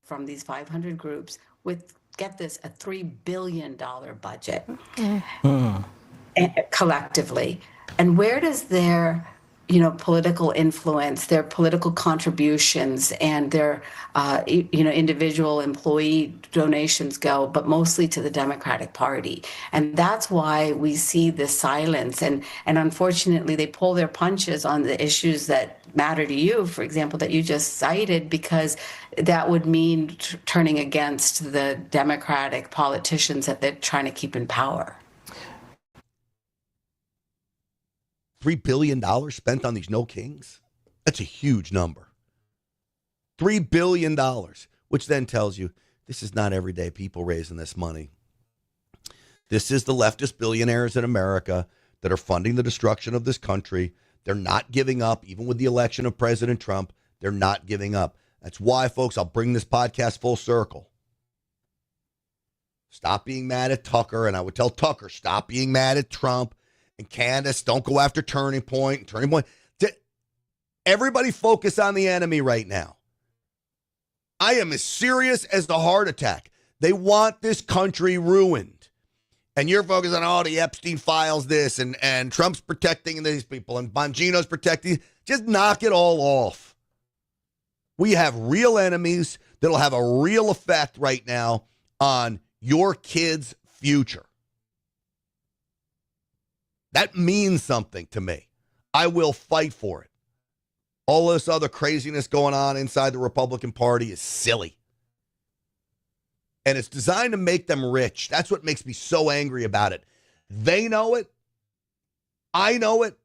From these 500 groups with, get this, a $3 billion budget collectively. And where does their political influence, their political contributions, and their, individual employee donations go, but mostly to the Democratic Party. And that's why we see this silence. And unfortunately, they pull their punches on the issues that matter to you, for example, that you just cited, because that would mean turning against the Democratic politicians that they're trying to keep in power.
$3 billion spent on these no kings? That's a huge number. $3 billion, which then tells you this is not everyday people raising this money. This is the leftist billionaires in America that are funding the destruction of this country. They're not giving up, even with the election of President Trump. They're not giving up. That's why, folks, I'll bring this podcast full circle. Stop being mad at Tucker, and I would tell Tucker, stop being mad at Trump. And Candace, don't go after Turning Point. Everybody focus on the enemy right now. I am as serious as the heart attack. They want this country ruined. And you're focused on, oh, the Epstein files this, and Trump's protecting these people, and Bongino's protecting. Just knock it all off. We have real enemies that'll have a real effect right now on your kids' future. That means something to me. I will fight for it. All this other craziness going on inside the Republican Party is silly. And it's designed to make them rich. That's what makes me so angry about it. They know it. I know it.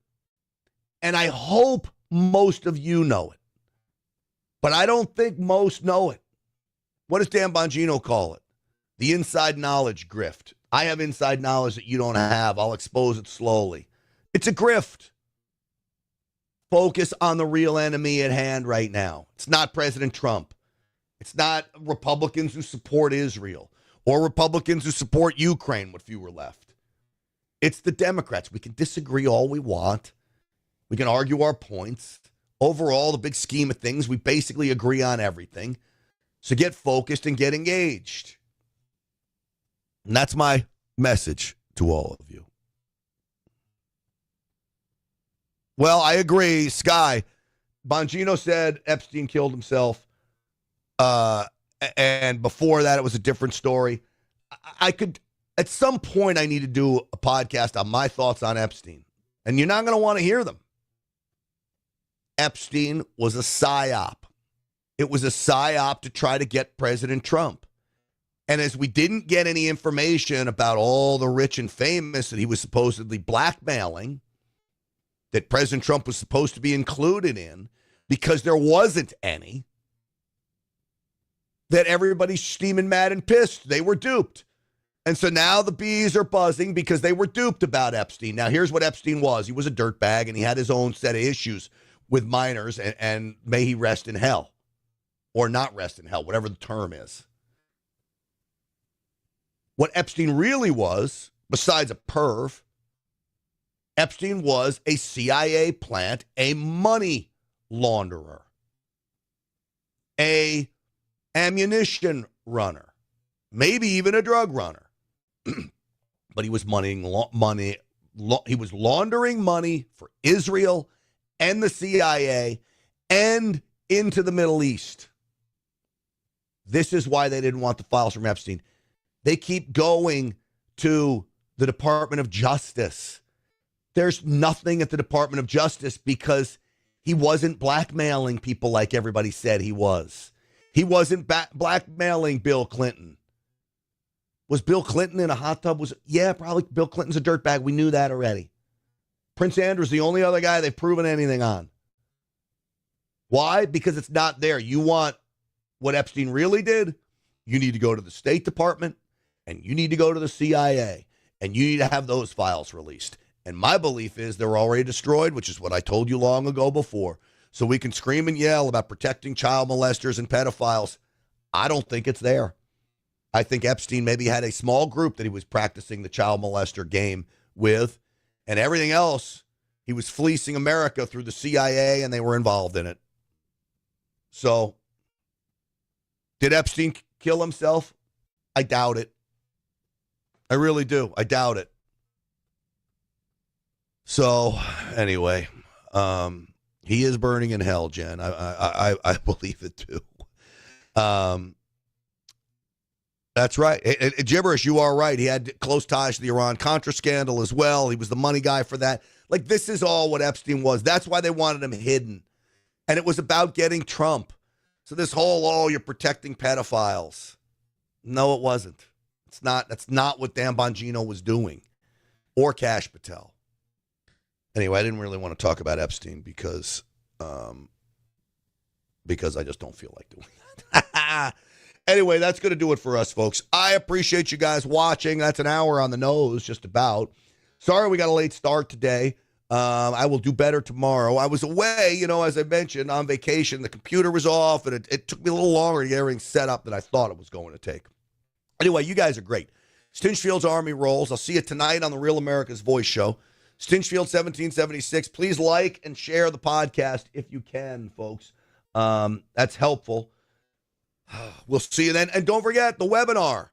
And I hope most of you know it. But I don't think most know it. What does Dan Bongino call it? The inside knowledge grift. I have inside knowledge that you don't have. I'll expose it slowly. It's a grift. Focus on the real enemy at hand right now. It's not President Trump. It's not Republicans who support Israel or Republicans who support Ukraine, what few were left. It's the Democrats. We can disagree all we want. We can argue our points. Overall, the big scheme of things, we basically agree on everything. So get focused and get engaged. And that's my message to all of you. Well, I agree, Sky. Bongino said Epstein killed himself. And before that, it was a different story. I could, at some point, I need to do a podcast on my thoughts on Epstein. And you're not going to want to hear them. Epstein was a psyop. It was a psyop to try to get President Trump. And as we didn't get any information about all the rich and famous that he was supposedly blackmailing, that President Trump was supposed to be included in, because there wasn't any, that everybody's steaming mad and pissed. They were duped. And so now the bees are buzzing because they were duped about Epstein. Now, here's what Epstein was. He was a dirtbag, and he had his own set of issues with minors, and may he rest in hell. Or not rest in hell, whatever the term is. What Epstein really was, besides a perv, Epstein was a CIA plant, a money launderer, a ammunition runner, maybe even a drug runner. But he was he was laundering money for Israel and the CIA and into the Middle East. This is why they didn't want the files from Epstein. They keep going to the Department of Justice. There's nothing at the Department of Justice because he wasn't blackmailing people like everybody said he was. He wasn't blackmailing Bill Clinton. Was Bill Clinton in a hot tub? Yeah, probably Bill Clinton's a dirtbag. We knew that already. Prince Andrew's the only other guy they've proven anything on. Why? Because it's not there. You want what Epstein really did? You need to go to the State Department, and you need to go to the CIA, and you need to have those files released. And my belief is they're already destroyed, which is what I told you long ago before. So we can scream and yell about protecting child molesters and pedophiles. I don't think it's there. I think Epstein maybe had a small group that he was practicing the child molester game with, and everything else, he was fleecing America through the CIA, and they were involved in it. So, did Epstein kill himself? I doubt it. I really do. I doubt it. So, anyway, he is burning in hell, Jen. I believe it too. That's right. Gibberish, you are right. He had close ties to the Iran-Contra scandal as well. He was the money guy for that. Like, this is all what Epstein was. That's why they wanted him hidden. And it was about getting Trump. So this whole, oh, you're protecting pedophiles. No, it wasn't. It's not. That's not what Dan Bongino was doing. Or Kash Patel. Anyway, I didn't really want to talk about Epstein because I just don't feel like doing that. Anyway, that's going to do it for us, folks. I appreciate you guys watching. That's an hour on the nose, just about. Sorry we got a late start today. I will do better tomorrow. I was away, as I mentioned, on vacation. The computer was off, and it took me a little longer to get everything set up than I thought it was going to take. Anyway, you guys are great. Stinchfield's Army rolls. I'll see you tonight on the Real America's Voice show. Stinchfield 1776. Please like and share the podcast if you can, folks. That's helpful. We'll see you then. And don't forget the webinar.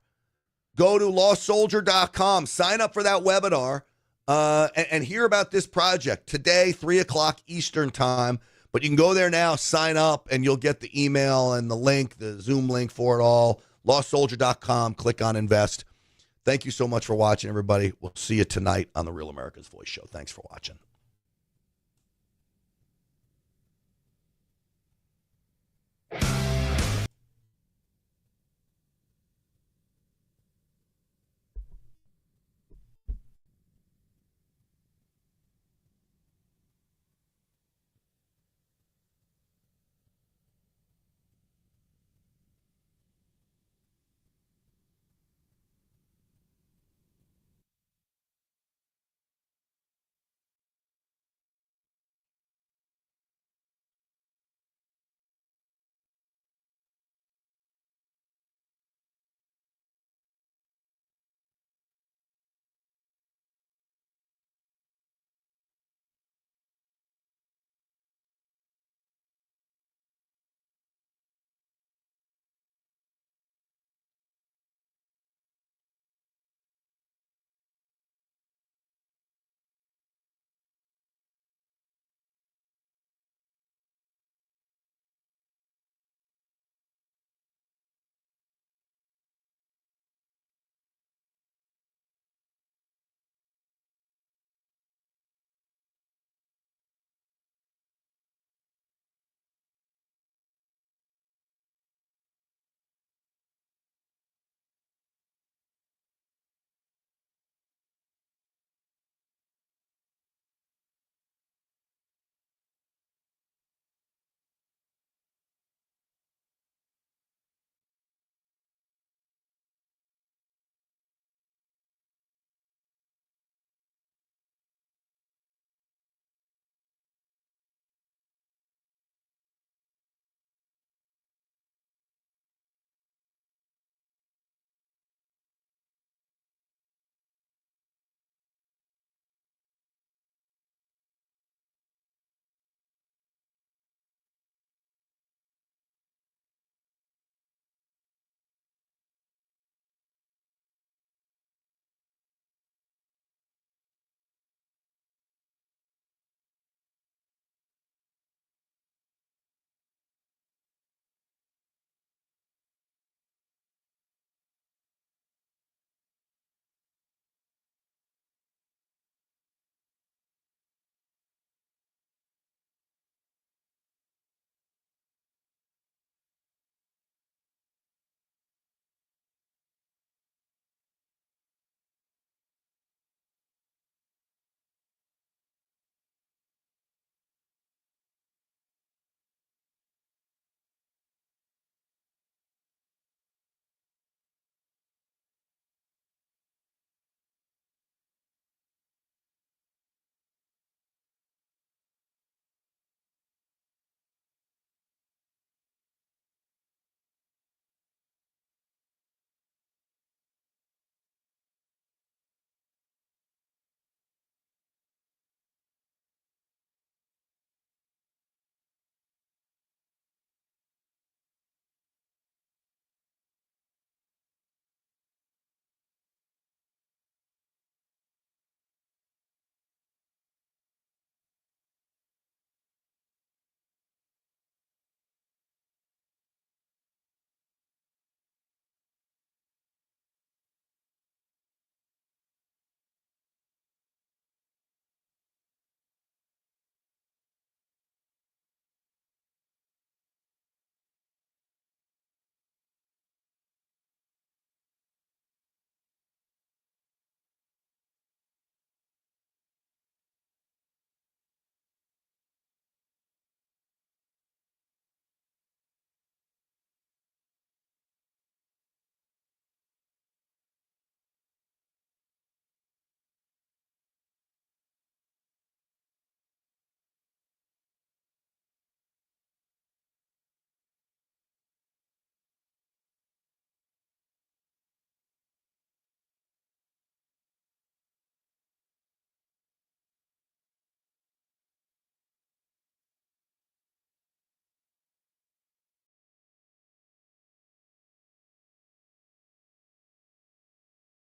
Go to lostsoldier.com. Sign up for that webinar and hear about this project. Today, 3 o'clock Eastern time. But you can go there now, sign up, and you'll get the email and the link, the Zoom link for it all. lostsoldier.com. Click on invest. Thank you so much for watching, everybody. We'll see you tonight on the Real America's Voice show. Thanks for watching.